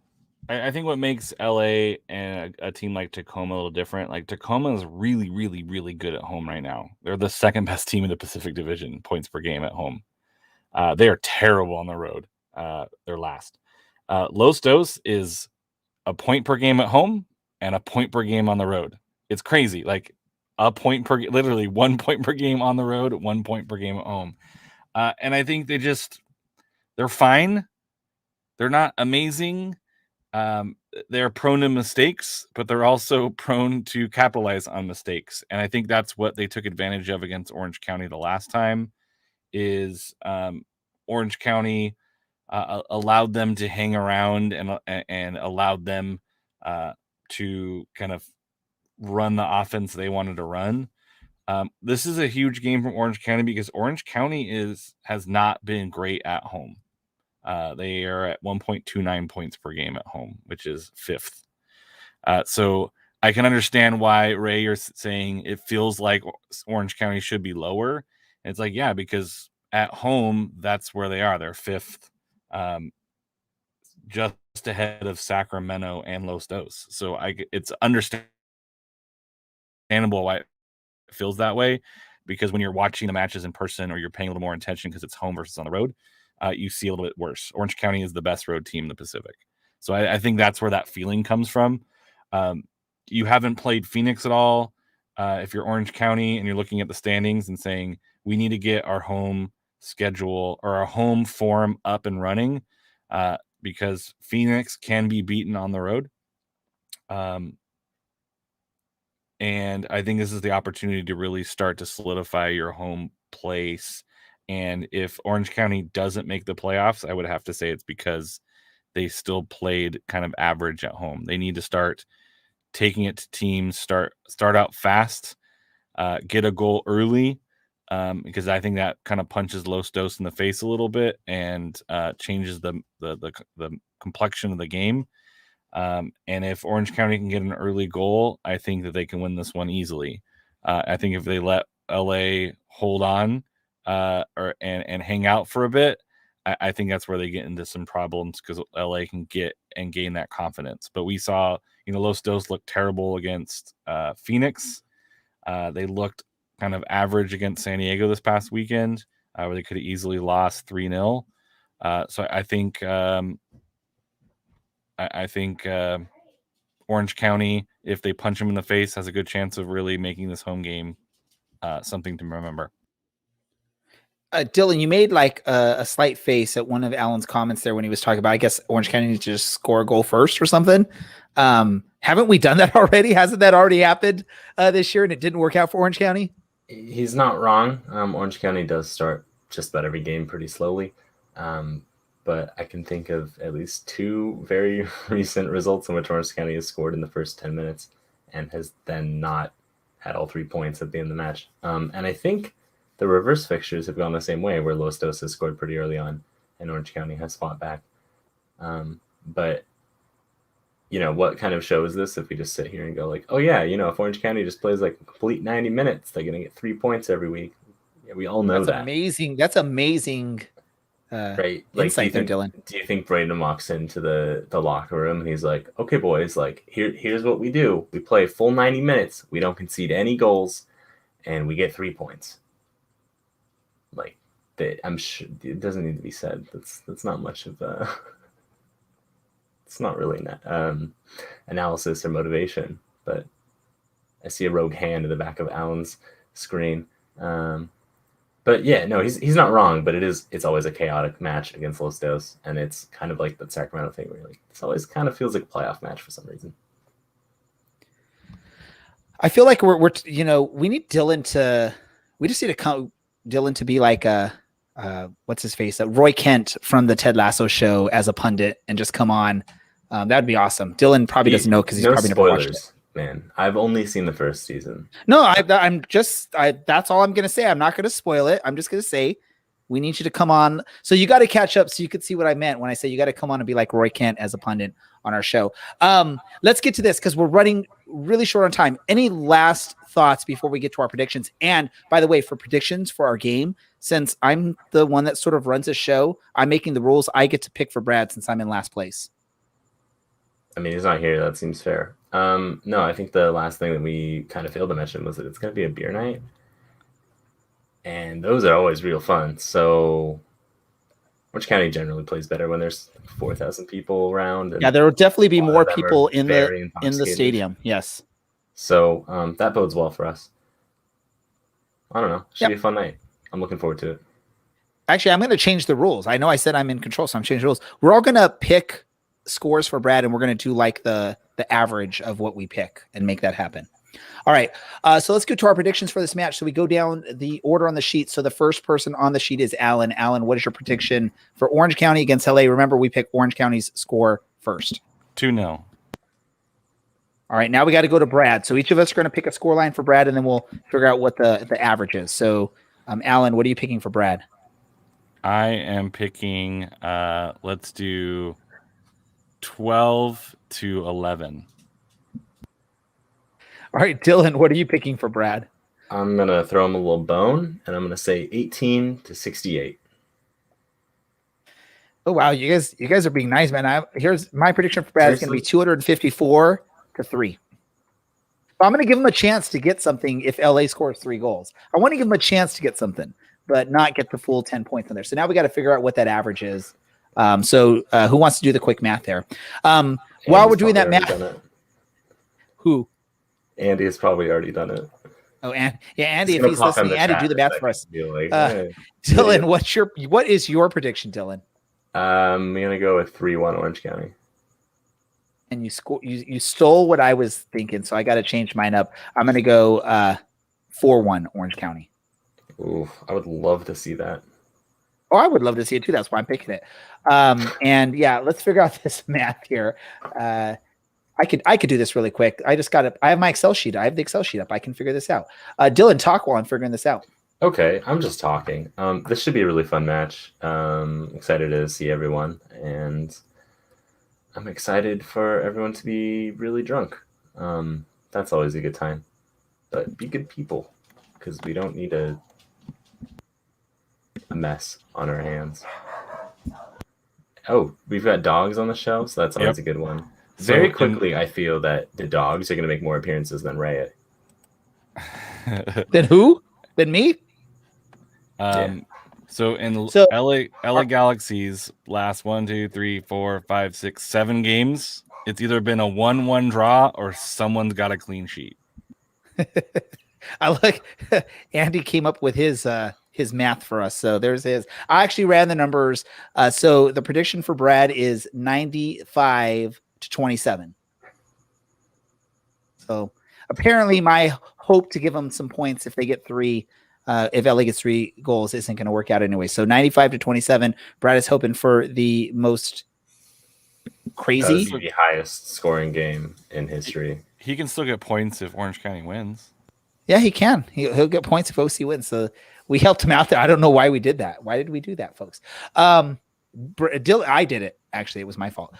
what makes LA and a team like Tacoma a little different. Like Tacoma is really, really, really good at home right now. They're the second best team in the Pacific Division, points per game at home. They are terrible on the road. They're last. Los Dos is a point per game at home and a point per game on the road. It's crazy. Like literally 1 point per game on the road, 1 point per game at home. And I think they're fine. They're not amazing. They're prone to mistakes, but they're also prone to capitalize on mistakes. And I think that's what they took advantage of against Orange County the last time is Orange County allowed them to hang around and allowed them to kind of run the offense they wanted to run. This is a huge game from Orange County because Orange County has not been great at home. They are at 1.29 points per game at home, which is 5th. So I can understand why, Ray, you're saying it feels like Orange County should be lower. And it's like, yeah, because at home, that's where they are. They're 5th, just ahead of Sacramento and Los Dos. So it's understandable why it feels that way, because when you're watching the matches in person or you're paying a little more attention because it's home versus on the road, you see a little bit worse. Orange County is the best road team in the Pacific. So I think that's where that feeling comes from. You haven't played Phoenix at all. If you're Orange County and you're looking at the standings and saying, we need to get our home schedule or our home form up and running because Phoenix can be beaten on the road. And I think this is the opportunity to really start to solidify your home place. And if Orange County doesn't make the playoffs, I would have to say it's because they still played kind of average at home. They need to start taking it to teams, start out fast, get a goal early, because I think that kind of punches Los Dos in the face a little bit and changes the complexion of the game. And if Orange County can get an early goal, I think that they can win this one easily. I think if they let LA hold on and hang out for a bit, I think that's where they get into some problems because LA can get and gain that confidence. But we saw, Los Dos look terrible against Phoenix. They looked kind of average against San Diego this past weekend, where they could have easily lost 3-0. So I think Orange County, if they punch them in the face, has a good chance of really making this home game something to remember. Dylan, you made like a slight face at one of Alan's comments there when he was talking about, I guess Orange County needs to just score a goal first or something. Haven't we done that already? Hasn't that already happened this year and it didn't work out for Orange County? He's not wrong. Orange County does start just about every game pretty slowly. But I can think of at least 2 very recent results in which Orange County has scored in the first 10 minutes and has then not had all 3 points at the end of the match. And I think the reverse fixtures have gone the same way, where Los Dos has scored pretty early on and Orange County has fought back. But, what kind of show is this if we just sit here and go like, oh, yeah, if Orange County just plays like a complete 90 minutes, they're going to get 3 points every week. Yeah, we all know that. Amazing. That's amazing. Right. Like, insight there, Dylan. Do you think Braden walks into the locker room and he's like, okay, boys, like here's what we do. We play full 90 minutes. We don't concede any goals and we get 3 points. Like I'm sure it doesn't need to be said. That's not much of it's not really analysis or motivation, but I see a rogue hand in the back of Alan's screen. But yeah, no, he's not wrong, but it's always a chaotic match against Los Dos, and it's kind of like the Sacramento thing where this always kind of feels like a playoff match for some reason. I feel like we need Dylan to Dylan to be like what's his face? Roy Kent from the Ted Lasso show as a pundit and just come on. That'd be awesome. Dylan probably doesn't know because he's probably never watched it. Man, I've only seen the first season. No, that's all I'm going to say. I'm not going to spoil it. I'm just going to say we need you to come on. So you got to catch up so you could see what I meant when I say you got to come on and be like Roy Kent as a pundit on our show. Let's get to this because we're running really short on time. Any last thoughts before we get to our predictions? And by the way, for predictions for our game, since I'm the one that sort of runs the show, I'm making the rules. I get to pick for Brad since I'm in last place. I mean, he's not here. That seems fair. No, I think the last thing that we kind of failed to mention was that it's going to be a beer night. And those are always real fun. So Orange County generally plays better when there's 4,000 people around. And there will definitely be more people in the stadium. Yes. So that bodes well for us. I don't know. Should be a fun night. I'm looking forward to it. Actually, I'm going to change the rules. I know I said I'm in control, so I'm changing the rules. We're all going to pick scores for Brad, and we're going to do like the average of what we pick and make that happen. All right. So let's go to our predictions for this match. So we go down the order on the sheet. So the first person on the sheet is Alan. Alan, what is your prediction for Orange County against LA? Remember, we pick Orange County's score first. 2-0. All right. Now we got to go to Brad. So each of us are going to pick a score line for Brad, and then we'll figure out what the average is. So Alan, what are you picking for Brad? I am picking, let's do 12-11. All right, Dylan, what are you picking for Brad? I'm going to throw him a little bone, and I'm going to say 18-68. Oh, wow. You guys are being nice, man. Here's my prediction for Brad. It's going to be 254-3. So I'm going to give him a chance to get something if LA scores 3 goals. I want to give him a chance to get something, but not get the full 10 points in there. So now we got to figure out what that average is. So who wants to do the quick math there? While we're doing that math, who? Andy has probably already done it. Oh, Andy, if he's listening, Andy, do the math for us. Like, hey, Dylan, what is your prediction, Dylan? I'm gonna go with 3-1 Orange County. And you stole what I was thinking, so I got to change mine up. I'm gonna go 4-1 Orange County. Ooh, I would love to see that. Oh, I would love to see it too. That's why I'm picking it. And yeah, let's figure out this math here. I could do this really quick. I have my Excel sheet. I have the Excel sheet up. I can figure this out. Dylan, talk while I'm figuring this out. Okay, I'm just talking. This should be a really fun match. Excited to see everyone, and I'm excited for everyone to be really drunk. That's always a good time. But be good people, because we don't need a mess on our hands. Oh, we've got dogs on the show, so that's always a good one. Very quickly, I feel that the dogs are going to make more appearances than Raya. Then who? Then me? Yeah. So in So- LA Galaxy's last 1, 2, 3, 4, 5, 6, 7 games, it's either been a 1-1 draw or someone's got a clean sheet. I like Andy came up with his math for us. So there's his. I actually ran the numbers. So the prediction for Brad is 95-27. So apparently my hope to give them some points if they get 3, if LA gets 3 goals isn't going to work out anyway. So 95-27. Brad is hoping for the most crazy. That would be the highest scoring game in history. He can still get points if Orange County wins. Yeah, he can. He'll get points if OC wins. So we helped him out there. I don't know why we did that. Why did we do that, folks? I did it. Actually, it was my fault.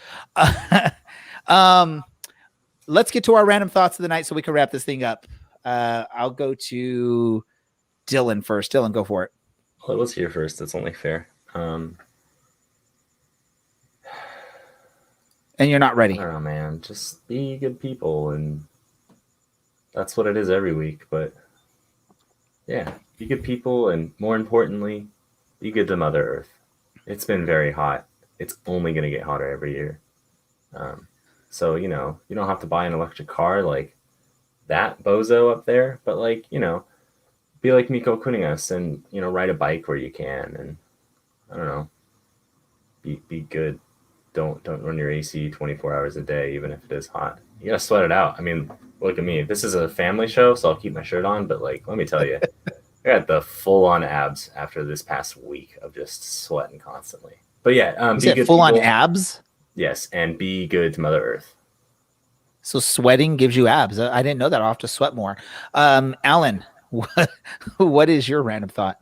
Let's get to our random thoughts of the night so we can wrap this thing up. I'll go to Dylan first. Dylan, go for it. Well, let's hear first. That's only fair. And you're not ready. I don't know, man. Just be good people, and that's what it is every week. But yeah, be good people, and more importantly, be good to Mother Earth. It's been very hot. It's only going to get hotter every year. So, you know, you don't have to buy an electric car like that bozo up there, but like, you know, be like Miko Kuningas and, you know, ride a bike where you can, and I don't know, be good. Don't run your AC 24 hours a day, even if it is hot. You gotta sweat it out. I mean, look at me. This is a family show, so I'll keep my shirt on, but like, let me tell you, I got the full on abs after this past week of just sweating constantly. But yeah, be good full on people. abs? Yes, and be good to Mother Earth. So sweating gives you abs. I didn't know that. I'll have to sweat more. Alan, what is your random thought?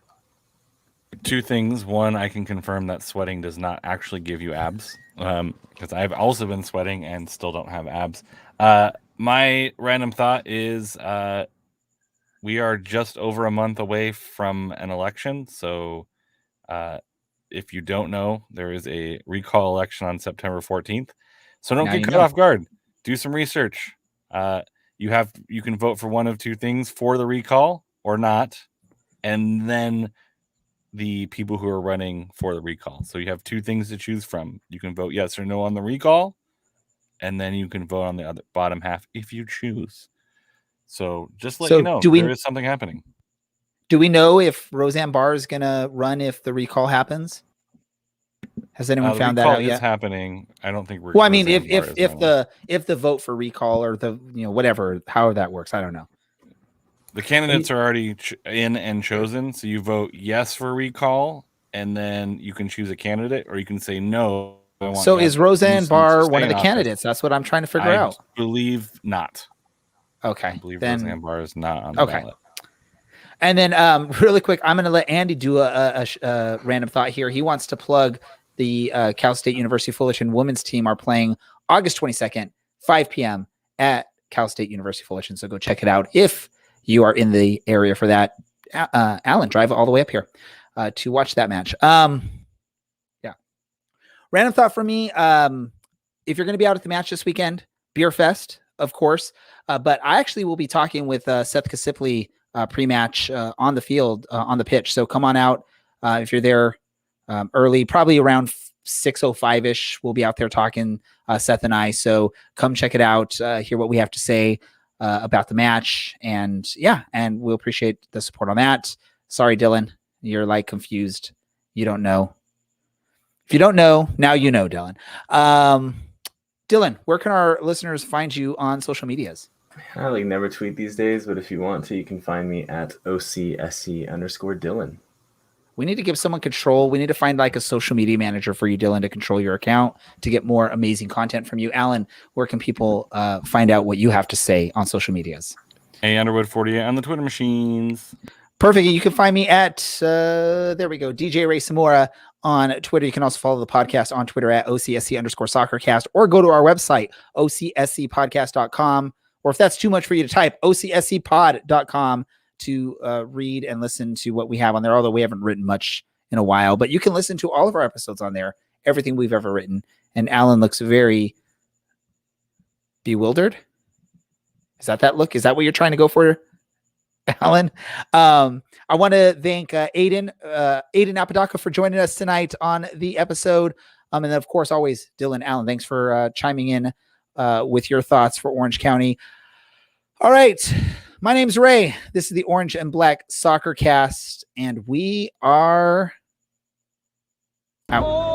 2 things. One, I can confirm that sweating does not actually give you abs, because I've also been sweating and still don't have abs. My random thought is we are just over a month away from an election. So if you don't know, there is a recall election on September 14th. So don't get caught off guard. Do some research. You can vote for one of 2 things, for the recall or not, and then the people who are running for the recall. So you have 2 things to choose from. You can vote yes or no on the recall, and then you can vote on the other bottom half if you choose. So just let you know, there is something happening. Do we know if Roseanne Barr is going to run if the recall happens? Has anyone found that out yet? Happening. I don't think we're. Well, I mean, if the vote for recall or the whatever, however that works, I don't know. The candidates are already in and chosen, so you vote yes for recall, and then you can choose a candidate, or you can say no. So is Roseanne Barr one of the candidates? That's what I'm trying to figure out. I believe not. Okay, I believe Roseanne Barr is not on the ballot. And then, really quick, I'm going to let Andy do a random thought here. He wants to plug the Cal State University Fullerton women's team are playing August 22nd, 5 p.m. at Cal State University Fullerton. So go check it out if you are in the area for that. Alan, drive all the way up here to watch that match. Yeah. Random thought for me. If you're going to be out at the match this weekend, Beer Fest, of course. But I actually will be talking with Seth Kasipley pre-match on the field, on the pitch. So come on out if you're there early, probably around 6:05-ish. We'll be out there talking, Seth and I. So come check it out, hear what we have to say about the match. And yeah, and we'll appreciate the support on that. Sorry, Dylan, you're like confused. You don't know. If you don't know, now you know, Dylan. Dylan, where can our listeners find you on social medias? I like never tweet these days, but if you want to, you can find me at OCSC_Dylan. We need to give someone control. We need to find like a social media manager for you, Dylan, to control your account, to get more amazing content from you. Alan, where can people find out what you have to say on social medias? Underwood48 on the Twitter machines. Perfect. You can find me at, there we go, DJ Ray Samora on Twitter. You can also follow the podcast on Twitter at OCSC_SoccerCast, or go to our website, OCSCpodcast.com. Or if that's too much for you to type, OCSCpod.com to read and listen to what we have on there, although we haven't written much in a while. But you can listen to all of our episodes on there everything we've ever written. And Alan looks very bewildered. Is that look? Is that what you're trying to go for, Alan? I want to thank Aiden Apodaca for joining us tonight on the episode. And then, of course, always Dylan, Alan, thanks for chiming in with your thoughts for Orange County. All right. My name's Ray. This is the Orange and Black Soccer Cast, and we are out.